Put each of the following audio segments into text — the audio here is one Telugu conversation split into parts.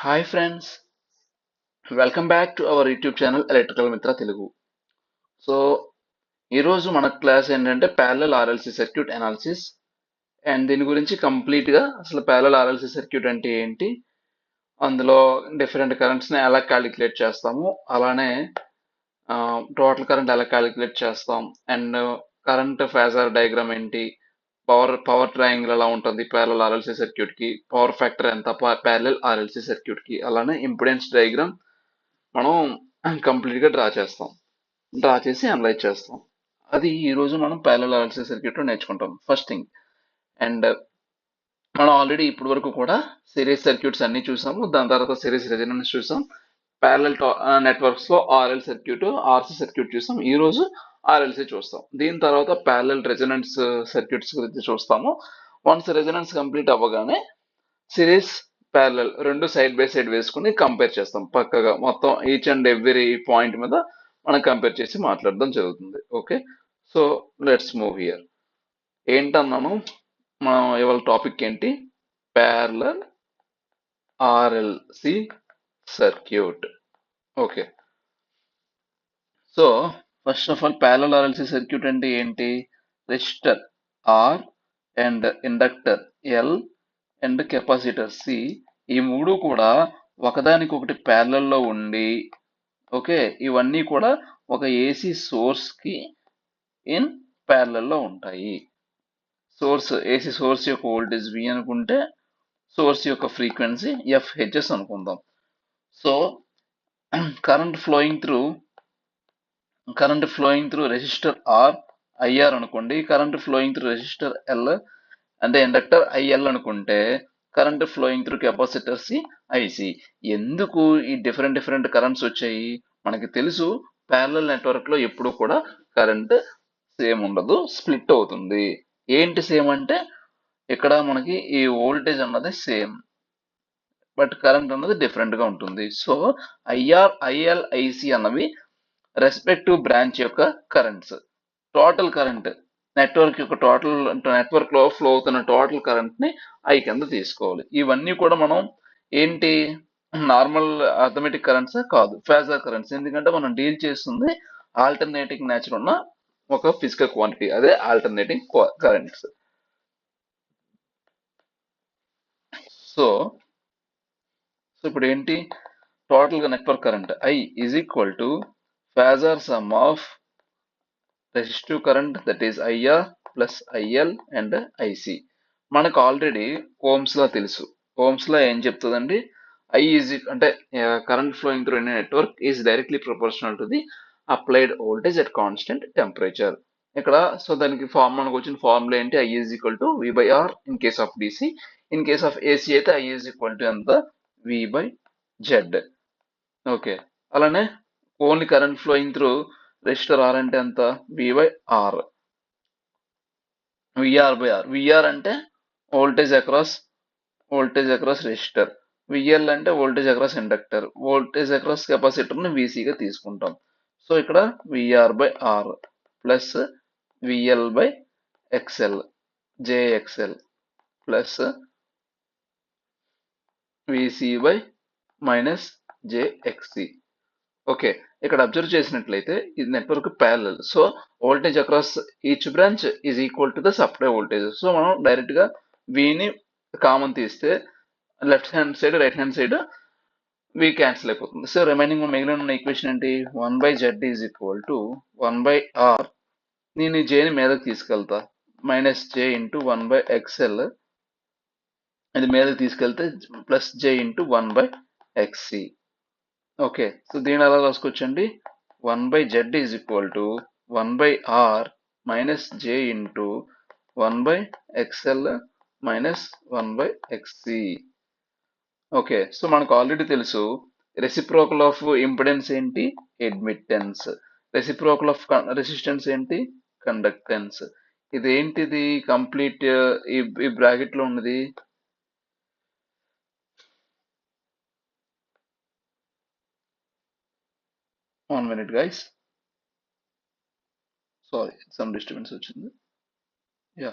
Hi friends, welcome back to our YouTube channel electrical మిత్ర తెలుగు. సో ఈరోజు మన క్లాస్ ఏంటంటే parallel RLC circuit analysis. And దీని గురించి కంప్లీట్గా అసలు ప్యారలల్ ఆర్ఎల్సి సర్క్యూట్ అంటే ఏంటి, అందులో డిఫరెంట్ కరెంట్స్ని ఎలా క్యాలిక్యులేట్ చేస్తాము, అలానే టోటల్ కరెంట్ ఎలా క్యాలిక్యులేట్ చేస్తాం, అండ్ కరెంట్ ఫేజర్ డయాగ్రామ్ ఏంటి, పవర్ ట్రయాంగిల్ ఎలా ఉంటుంది ప్యారలల్ ఆర్ఎల్సి సర్క్యూట్కి, పవర్ ఫ్యాక్టర్ ఎంత ప్యారలల్ ఆర్ఎల్సి సర్క్యూట్కి, అలానే ఇంపిడెన్స్ డయాగ్రామ్ మనం కంప్లీట్గా డ్రా చేసి అనలైజ్ చేస్తాం. అది ఈరోజు మనం ప్యారలల్ ఆర్ఎల్సి సర్క్యూట్లో నేర్చుకుంటాం ఫస్ట్ థింగ్. అండ్ మనం ఆల్రెడీ ఇప్పటి వరకు కూడా సిరీస్ సర్క్యూట్స్ అన్ని చూసాము, దాని తర్వాత సిరీస్ రెజొనెన్స్ చూసాం, ప్యారలల్ నెట్వర్క్స్ లో ఆర్ఎల్ సర్క్యూట్, ఆర్సి సర్క్యూట్ చూసాం. ఈ రోజు ఆర్ఎల్సి చూస్తాం. దీని తర్వాత ప్యారలల్ రెజొనెన్స్ సర్క్యూట్స్ గురించి చూస్తాము. వన్స్ రెజొనెన్స్ కంప్లీట్ అవ్వగానే సిరీస్ ప్యారలల్ రెండు సైడ్ బై సైడ్ వేసుకుని కంపేర్ చేస్తాం. పక్కగా మొత్తం ఈచ్ అండ్ ఎవ్రీ పాయింట్ మీద మనం కంపేర్ చేసి మాట్లాడడం జరుగుతుంది. Okay, so let's move here. ఏంటన్నాను, మనం ఇవాళ టాపిక్ ఏంటి, parallel RLC circuit. Okay, so first of all parallel RLC circuit అంటే ఏంటి, resistor R and inductor L and capacitor C, ఈ మూడు కూడా ఒకదానికొకటి ప్యారలల్ లో ఉండి, ఓకే, ఇవన్నీ కూడా ఒక ఏసీ సోర్స్ కి ఇన్ ప్యారలల్ లో ఉంటాయి. ఏసీ సోర్స్ యొక్క వోల్టేజ్ వి అనుకుంటే సోర్స్ యొక్క ఫ్రీక్వెన్సీ ఎఫ్హెచ్ఎస్ అనుకుందాం. So current flowing through resistor R IR అనుకోండి, current flowing through resistor L అంటే ఇండక్టర్ ఐఎల్ అనుకుంటే, current flowing through capacitor C IC. ఎందుకు ఈ డిఫరెంట్ కరెంట్స్ వచ్చాయి, మనకి తెలుసు ప్యారలల్ నెట్వర్క్ లో ఎప్పుడు కూడా కరెంట్ సేమ్ ఉండదు, స్ప్లిట్ అవుతుంది. ఏంటి సేమ్ అంటే, ఇక్కడ మనకి ఈ వోల్టేజ్ అన్నది సేమ్ బట్ కరెంట్ అన్నది డిఫరెంట్ గా ఉంటుంది. సో ఐఆర్ ఐఎల్ ఐసి అన్నవి రెస్పెక్టివ్ బ్రాంచ్ యొక్క కరెంట్స్. టోటల్ కరెంట్ నెట్వర్క్ లో ఫ్లో అవుతున్న టోటల్ కరెంట్ ని ఐ కింద తీసుకోవాలి. ఇవన్నీ కూడా మనం ఏంటి, నార్మల్ అథమెటిక్ కరెంట్స్ కాదు, ఫేజర్ కరెంట్స్. ఎందుకంటే మనం డీల్ చేస్తుంది ఆల్టర్నేటింగ్ నేచర్ ఉన్న ఒక ఫిజికల్ క్వాంటిటీ, అదే ఆల్టర్నేటింగ్ కరెంట్స్. సో ఇప్పుడు ఏంటి, టోటల్ గా network current I is equal to phasor some of resistive current, that is IR plus IL and IC. మనకు ఆల్రెడీ ఓమ్స్ లా తెలుసు. ఓమ్స్ లా ఏం చెప్తుందండి, ఐ ఈజ్ అంటే current flowing through any network is directly proportional to the applied voltage at constant temperature. ఇక్కడ సో దానికి మనకు వచ్చిన ఫార్ములా ఏంటి, I is equal to V by R in case of DC. In case of AC అయితే ఐ ఈజ్ ఈక్వల్ టు ఎంత, వి బై జెడ్. ఓకే, అలానే only current flowing through resistor R అంటే ఎంత, V by R, VR by R. VR అంటే వోల్టేజ్ అక్రాస్ రెసిస్టర్, విఎల్ అంటే voltage across inductor, voltage across capacitor ని విసిగా తీసుకుంటాం. సో ఇక్కడ VR by R plus VL by XL JXL plus VC by minus JXC. Okay, ఇక్కడ అబ్జర్వ్ చేసినట్లయితే ఇది network parallel. So voltage across each branch is equal to the supply voltage. So మనం డైరెక్ట్ గా విని కామన్ తీస్తే left hand side right hand side వి క్యాన్సిల్ అయిపోతుంది. సో రిమైనింగ్ మిగిలిన ఉన్న ఈక్వేషన్ ఏంటి, 1/z is equal to 1/r. నేను ఈ జేని మీదకి తీసుకెళ్తా, మైనస్ జే ఇంటూ 1/xl, ఇది మీదకి తీసుకెళ్తే plus J into 1/xc. Okay, so దీని ఎలా రాసుకోవచ్చండి, 1/z is equal to 1/r minus J into 1/xl minus 1/xc. Okay, so మనకు ఆల్రెడీ తెలుసు రెసిప్రోకల్ ఆఫ్ ఇంపిడెన్స్ ఏంటి, అడ్మిట్టెన్స్. రెసిప్రోకల్ ఆఫ్ రెసిస్టెన్స్ ఏంటి, కండక్టెన్స్. ఇది ఏంటిది కంప్లీట్ ఈ బ్రాకెట్ లో ఉన్నది, 1 minute guys, sorry some disturbance వచ్చింది. యా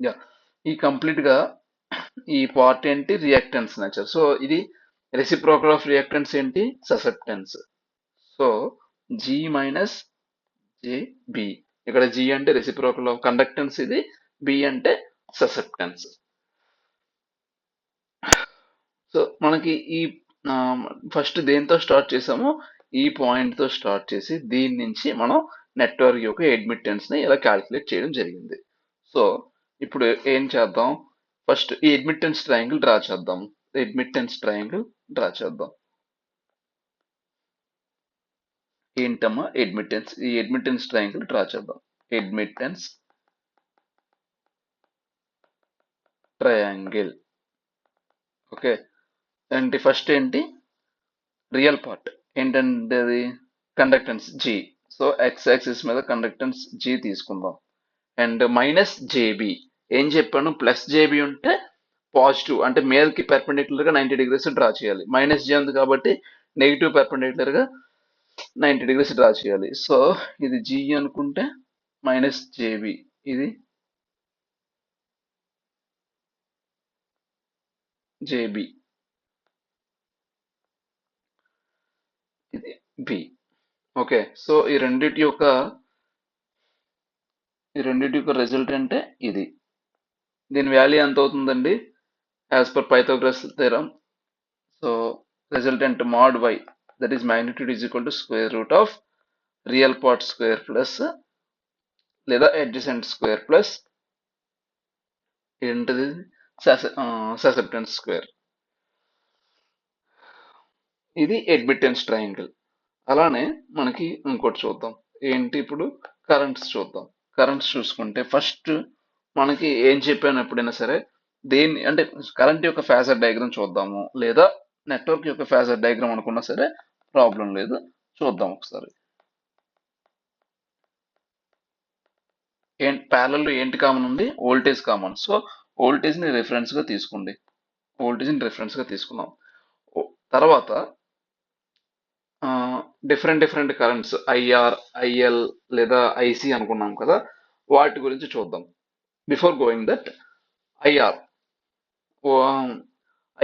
యా ఈ కంప్లీట్ గా ఈ పార్ట్ ఏంటి రియాక్టెన్స్ నేచర్. సో ఇది రెసిప్రోకల్ ఆఫ్ రియాక్టెన్స్ ఏంటి susceptance. So G minus JB, ఇక్కడ జి అంటే రెసిప్రోకల్ ఆఫ్ కండక్టెన్స్, ఇది బి అంటే ససెప్టెన్స్. సో మనకి ఈ ఫస్ట్ దేంతో స్టార్ట్ చేసామో ఈ పాయింట్ తో స్టార్ట్ చేసి దీని నుంచి మనం నెట్వర్క్ యొక్క అడ్మిట్టెన్స్ ని ఇలా క్యాలిక్యులేట్ చేయడం జరిగింది. సో ఇప్పుడు ఏం చేద్దాం, ఫస్ట్ ఈ అడ్మిట్టెన్స్ ట్రయాంగిల్ డ్రా చేద్దాం. అడ్మిట్టెన్స్ ట్రయాంగిల్ డ్రా చేద్దాం. ఏంటమ్మా అడ్మిట్టెన్స్, ఈ అడ్మిట్టెన్స్ ట్రయాంగిల్ డ్రా చేద్దాం. Admittance triangle. ఓకే, అంటే ఫస్ట్ ఏంటి రియల్ పార్ట్ ఏంటంటే అది conductance G. So X axis మీద కండక్టెన్స్ జీ తీసుకుందాం. అండ్ మైనస్ జేబి, ఏం చెప్పాను ప్లస్ జేబి ఉంటే పాజిటివ్ అంటే మేల్కి పెర్పెండిక్యులర్ గా 90 డిగ్రీస్ డ్రా చేయాలి. మైనస్ జే ఉంది కాబట్టి నెగిటివ్ పెర్పెండిక్యులర్ గా 90 డిగ్రీస్ డ్రా చేయాలి. సో ఇది జీ అనుకుంటే మైనస్ జేబి, ఇది జేబి, ఇది బి. ఓకే, సో ఈ రెండిటి యొక్క రిజల్ట్ అంటే ఇది. దీని వాల్యూ ఎంత అవుతుందండి as per Pythagoras theorem. So resultant mod y, that is magnitude is equal to square root of real part square plus లేదా adjacent square plus ఏంటిది ససెప్టెన్స్ స్క్వేర్. ఇది అడ్మిట్టెన్స్ ట్రయాంగిల్. అలానే మనకి ఇంకోటి చూద్దాం ఏంటి, ఇప్పుడు కరెంట్స్ చూద్దాం. కరెంట్స్ చూసుకుంటే ఫస్ట్ మనకి ఏం చెప్పాను ఎప్పుడైనా సరే దేన్ని అంటే కరెంట్ యొక్క ఫేజర్ డయాగ్రామ్ చూద్దాము, లేదా నెట్వర్క్ యొక్క ఫేజర్ డయాగ్రామ్ అనుకున్నా సరే ప్రాబ్లం లేదు, చూద్దాం ఒకసారి. ప్యారలల్ ఏంటి కామన్ ఉంది, వోల్టేజ్ కామన్. సో వోల్టేజ్ ని రిఫరెన్స్ గా తీసుకోండి, వోల్టేజ్ ని రిఫరెన్స్ గా తీసుకున్నాం. తర్వాత డిఫరెంట్ కరెంట్స్ ఐఆర్, ఐఎల్ లేదా ఐసి అనుకున్నాం కదా, వాటి గురించి చూద్దాం. Before going that, IR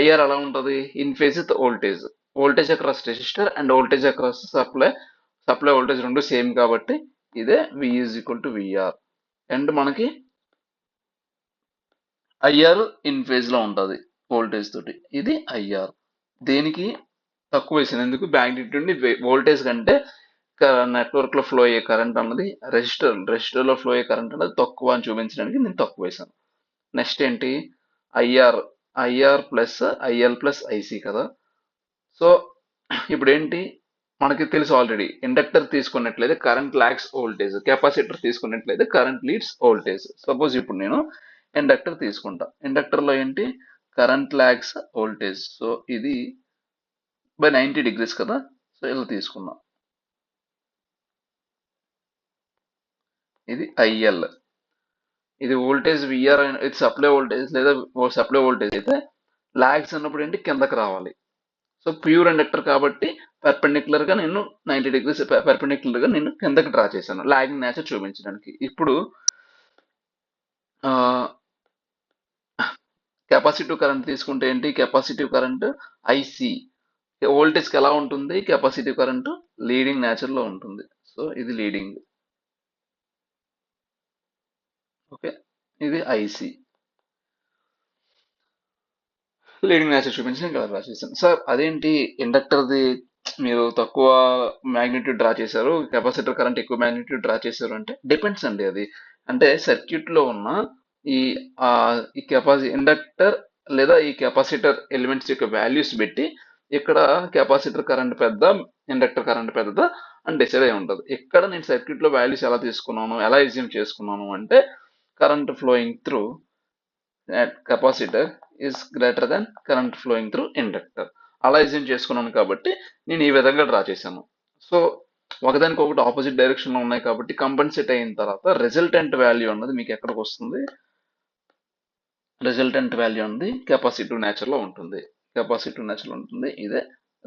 IR ఎలా ఉంటుంది, in phase with voltage, voltage across resistor and voltage across supply voltage రెండు సేమ్ కాబట్టి ఇదే V is equal to VR. And మనకి ఐఆర్ ఇన్ ఫేజ్ లో ఉంటుంది వోల్టేజ్ తోటి, ఇది ఐఆర్. దేనికి తక్కువ వేసాను ఎందుకు, మ్యాగ్నిట్యూడ్ ని వోల్టేజ్ కంటే నెట్వర్క్ లో ఫ్లో అయ్యే కరెంట్ అన్నది రెసిస్టర్ లో ఫ్లో అయ్యే కరెంట్ అనేది తక్కువ అని చూపించడానికి నేను తక్కువ వేసాను. నెక్స్ట్ ఏంటి IR plus IL plus IC కదా. సో ఇప్పుడు ఏంటి మనకి తెలుసు ఆల్రెడీ, ఇండక్టర్ తీసుకున్నట్లయితే కరెంట్ లాగ్స్ వోల్టేజ్, కెపాసిటర్ తీసుకున్నట్లయితే కరెంట్ లీడ్స్ వోల్టేజ్. సపోజ్ ఇప్పుడు నేను ఇండక్టర్ తీసుకుంటా, ఇండక్టర్ లో ఏంటి కరెంట్ లాగ్స్ వోల్టేజ్. సో ఇది బై 90 డిగ్రీస్ కదా, సో ఇలా తీసుకుందాం. ఇది ఐఎల్, ఇది వోల్టేజ్ విఆర్, ఇది సప్లై వోల్టేజ్ లేదా సప్లై వోల్టేజ్ అయితే లాగ్స్ అన్నప్పుడు ఏంటి కిందకి రావాలి. సో ప్యూర్ ఇండక్టర్ కాబట్టి పెర్పెండిక్యులర్ గా నేను 90 డిగ్రీస్ పెర్పెండిక్యులర్ గా నేను కిందకి డ్రా చేశాను లాగింగ్ నేచర్ చూపించడానికి. ఇప్పుడు కెపాసిటివ్ కరెంట్ తీసుకుంటే ఏంటి, కెపాసిటివ్ కరెంట్ ఐసి వోల్టేజ్కి ఎలా ఉంటుంది, కెపాసిటివ్ కరెంట్ లీడింగ్ నేచర్ లో ఉంటుంది. సో ఇది లీడింగ్. ఓకే, ఇది ఐసి లీడింగ్ నేచర్ చూపించి ఇక్కడ డ్రా చేశాను. సార్ అదేంటి ఇండక్టర్ది మీరు తక్కువ మ్యాగ్నిట్యూడ్ డ్రా చేశారు, కెపాసిటర్ కరెంట్ ఎక్కువ మ్యాగ్నిట్యూడ్ డ్రా చేశారు అంటే డిపెండ్స్ అండి. అది అంటే సర్క్యూట్ లో ఉన్న ఈ ఈ ఇండక్టర్ లేదా ఈ కెపాసిటర్ ఎలిమెంట్స్ యొక్క వాల్యూస్ పెట్టి ఇక్కడ కెపాసిటర్ కరెంట్ పెద్ద, ఇండక్టర్ కరెంట్ పెద్దదా అని డిసైడ్ అయి ఉంటుంది. ఇక్కడ నేను సర్క్యూట్ లో వాల్యూస్ ఎలా తీసుకున్నాను, ఎలా ఎజ్యూమ్ చేసుకున్నాను అంటే current flowing through capacitor is greater than current flowing through inductor అలా ఎజ్యూమ్ చేసుకున్నాను కాబట్టి నేను ఈ విధంగా డ్రా చేశాను. సో ఒకదానికి ఒకటి ఆపోజిట్ డైరెక్షన్ లో ఉన్నాయి కాబట్టి కంపెన్సేట్ అయిన తర్వాత రిజల్టెంట్ వాల్యూ అన్నది మీకు ఎక్కడికి వస్తుంది, రిజల్టెంట్ వాల్యూ అన్నది కెపాసిటివ్ నేచర్ లో ఉంటుంది, ఇదే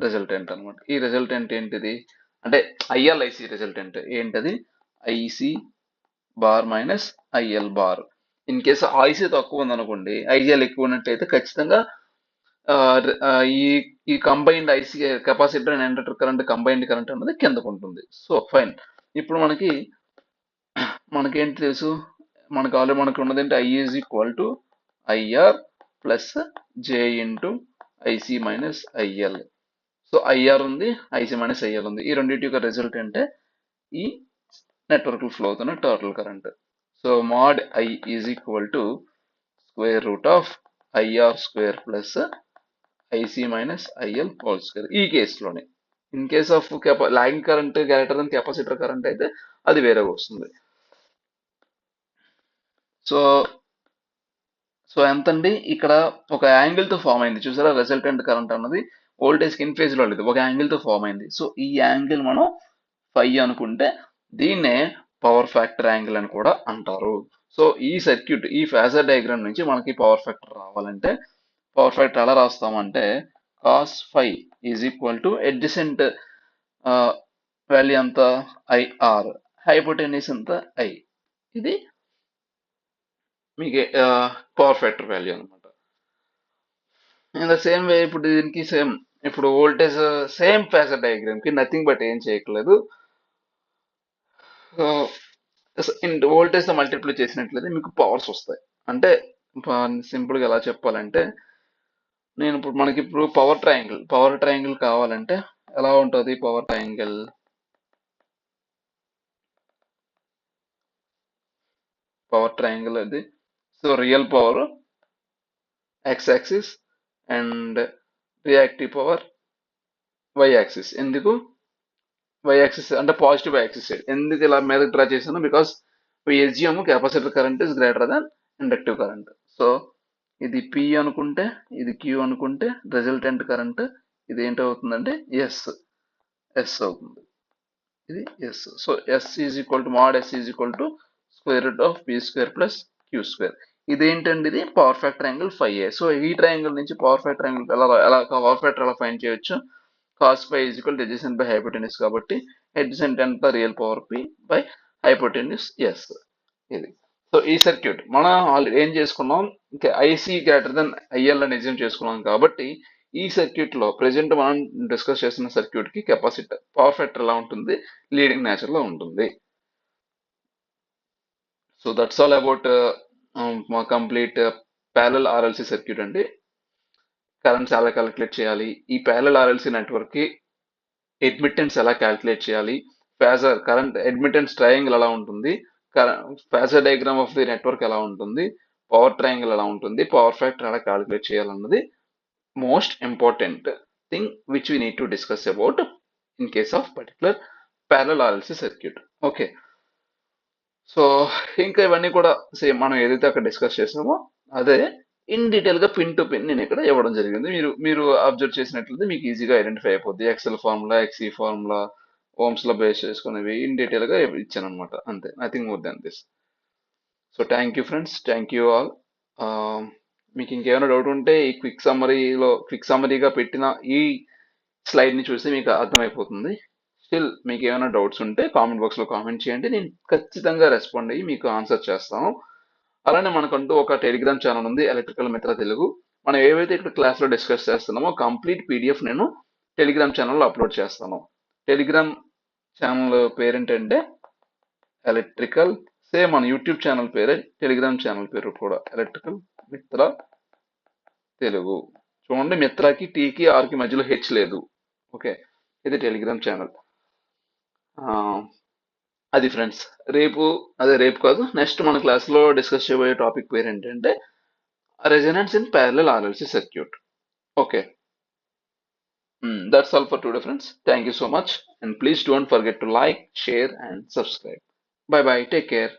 రిజల్టెంట్ అనమాట. ఈ రిజల్టెంట్ ఏంటిది అంటే ఐఎల్ఐసి రిజల్టెంట్ ఏంటది, IC bar minus IL bar. In case IC తక్కువ ఉందనుకోండి, ఐజీఎల్ ఎక్కువ ఉన్నట్టయితే ఖచ్చితంగా ఆ, ఈ ఈ combined IC capacitor and inductor current combined current అనేది కిందకు ఉంటుంది. So fine. ఇప్పుడు మనకేంటి తెలుసు, మనకు ఉన్నది ఏంటి, I is equal to IR plus J into IC minus IL. So IR ఉంది, ఐసి మైనస్ ఐఎల్ ఉంది. ఈ రెండింటి యొక్క రిజల్ట్ అంటే ఈ నెట్వర్క్ ఫ్లో అవుతున్న total current. So mod I is equal to square root of IR square plus IC minus IL whole square. ఈ కేసులోనే in case of lagging current greater then capacitor current అయితే అది వేరేగా వస్తుంది. సో సో ఎంతండి, ఇక్కడ ఒక యాంగిల్ తో ఫామ్ అయింది చూసారా, రిజల్టెంట్ కరెంట్ అన్నది వోల్టేజ్ కి ఇన్ ఫేజ్ లో లేదు, ఒక యాంగిల్ తో ఫామ్ అయింది. సో ఈ యాంగిల్ మనం ఫై అనుకుంటే దీన్నే పవర్ ఫ్యాక్టర్ యాంగిల్ అని కూడా అంటారు. సో ఈ సర్క్యూట్, ఈ ఫేజర్ డయాగ్రామ్ నుంచి మనకి పవర్ ఫ్యాక్టర్ రావాలంటే పవర్ ఫ్యాక్టర్ ఎలా రాస్తామంటే cos phi is equal to adjacent value ఎంత ఐఆర్, హైపోటెన్యూస్ ఎంత ఐ, ఇది మీకు పవర్ ఫ్యాక్టర్ వాల్యూ అనమాట. ఇన్ ద సేమ్ వే ఇప్పుడు దీనికి సేమ్, ఇప్పుడు వోల్టేజ్ సేమ్ ఫేజర్ డయాగ్రామ్ కి నథింగ్ బట్ ఏం చేయట్లేదు, వోల్టేజ్ తో మల్టిప్లై చేసినట్లయితే మీకు పవర్స్ వస్తాయి. అంటే సింపుల్ గా ఎలా చెప్పాలంటే, నేను ఇప్పుడు మనకి ఇప్పుడు పవర్ ట్రయాంగిల్ కావాలంటే ఎలా ఉంటుంది పవర్ ట్రయాంగిల్ అది. So real power X axis and reactive power Y axis. ఎందుకు వై యాక్సిస్ అంటే పాజిటివ్ యాక్సిస్ సైడ్ ఎందుకు ఇలా మీద డ్రా చేశాను, బికాస్ ఎస్జిఎం capacitor current is greater than inductive current. So ఇది పి అనుకుంటే, ఇది క్యూ అనుకుంటే, రిజల్టెంట్ కరెంట్ ఇది ఏంటవుతుందంటే ఎస్ అవుతుంది, ఇది S. So S is equal to mod S is equal to square root of P square plus Q square. ఇదేంటండి, ఇది పవర్ ఫ్యాక్టర్ యాంగిల్ ఫై ఏ. సో ఈ ట్రయాంగిల్ నుంచి power factor angle power factor ఎలా ఫైండ్ చేయొచ్చు, cos phi is equal to adjacent by hypotenuse కాబట్టి adjacent ఎంత real power p by hypotenuse s. ఇది. సో ఈ సర్క్యూట్ మనం ఏం చేసుకున్నాం, ఇంకా ఐసి గ్రేటర్ దెన్ ఐఎల్ అని ఎజ్యూమ్ చేసుకున్నాం కాబట్టి ఈ సర్క్యూట్ లో ప్రెసెంట్ మనం డిస్కస్ చేస్తున్న సర్క్యూట్ కి కెపాసిటర్ పవర్ ఫ్యాక్టర్ ఎలా ఉంటుంది, లీడింగ్ నేచర్ లో ఉంటుంది. సో దట్స్ ఆల్ అబౌట్ మా కంప్లీట్ ప్యారలల్ ఆర్ఎల్సి సర్క్యూట్ అండి. కరెంట్స్ ఎలా క్యాలిక్యులేట్ చేయాలి, ఈ ప్యారలల్ ఆర్ఎల్సి నెట్వర్క్ కి అడ్మిట్టెన్స్ ఎలా క్యాలిక్యులేట్ చేయాలి, ఫేజర్ కరెంట్ అడ్మిట్టెన్స్ ట్రయాంగిల్ ఎలా ఉంటుంది, phasor diagram of the network ఎలా ఉంటుంది, పవర్ ట్రయాంగిల్ ఎలా ఉంటుంది, పవర్ ఫ్యాక్టర్ ఎలా క్యాలిక్యులేట్ చేయాలన్నది most important thing which we need to discuss about in case of particular parallel RLC circuit. Okay. So ఇంకా ఇవన్నీ కూడా సేమ్ మనం ఏదైతే అక్కడ డిస్కస్ చేసామో అదే ఇన్ డీటెయిల్ గా పిన్ టు పిన్ నేను ఇక్కడ ఇవ్వడం జరిగింది. మీరు అబ్జర్వ్ చేసినట్లయితే మీకు ఈజీగా ఐడెంటిఫై అయిపోద్ది. ఎక్సెల్ ఫార్ములా, ఎక్సీ ఫార్ములా, ఓమ్స్ లో బేస్ చేసుకునేవి ఇన్ డీటెయిల్ గా ఇచ్చాను అనమాట. అంతే, nothing more than this. So thank you friends, thank you all. మీకు ఇంకేమైనా డౌట్ ఉంటే ఈ క్విక్ సమ్మరీగా పెట్టిన ఈ స్లైడ్ ని చూస్తే మీకు అర్థమైపోతుంది. స్టిల్ మీకు ఏమైనా డౌట్స్ ఉంటే కామెంట్ బాక్స్ లో కామెంట్ చేయండి, నేను ఖచ్చితంగా రెస్పాండ్ అయ్యి మీకు ఆన్సర్ చేస్తాను. అలానే మనకంటూ ఒక టెలిగ్రామ్ ఛానల్ ఉంది, ఎలక్ట్రికల్ మిత్ర తెలుగు. మనం ఏవైతే ఇక్కడ క్లాస్ లో డిస్కస్ చేస్తున్నామో కంప్లీట్ పీడిఎఫ్ నేను టెలిగ్రామ్ ఛానల్లో అప్లోడ్ చేస్తాను. టెలిగ్రామ్ ఛానల్ పేరేంటంటే ఎలక్ట్రికల్, సేమ్ మన యూట్యూబ్ ఛానల్ పేరే, టెలిగ్రామ్ ఛానల్ పేరు కూడా ఎలక్ట్రికల్ మిత్ర తెలుగు. చూడండి, మిత్రకి టీకి ఆర్కి మధ్యలో హెచ్ లేదు. ఓకే, ఇది టెలిగ్రామ్ ఛానల్. అది ఫ్రెండ్స్, రేపు కాదు, నెక్స్ట్ మన క్లాస్లో డిస్కస్ చేయబోయే టాపిక్ పేరు ఏంటంటే resonance in parallel RLC circuit. Okay, that's all for today friends. Thank you so much and please don't forget to like, share and subscribe. Bye bye, take care.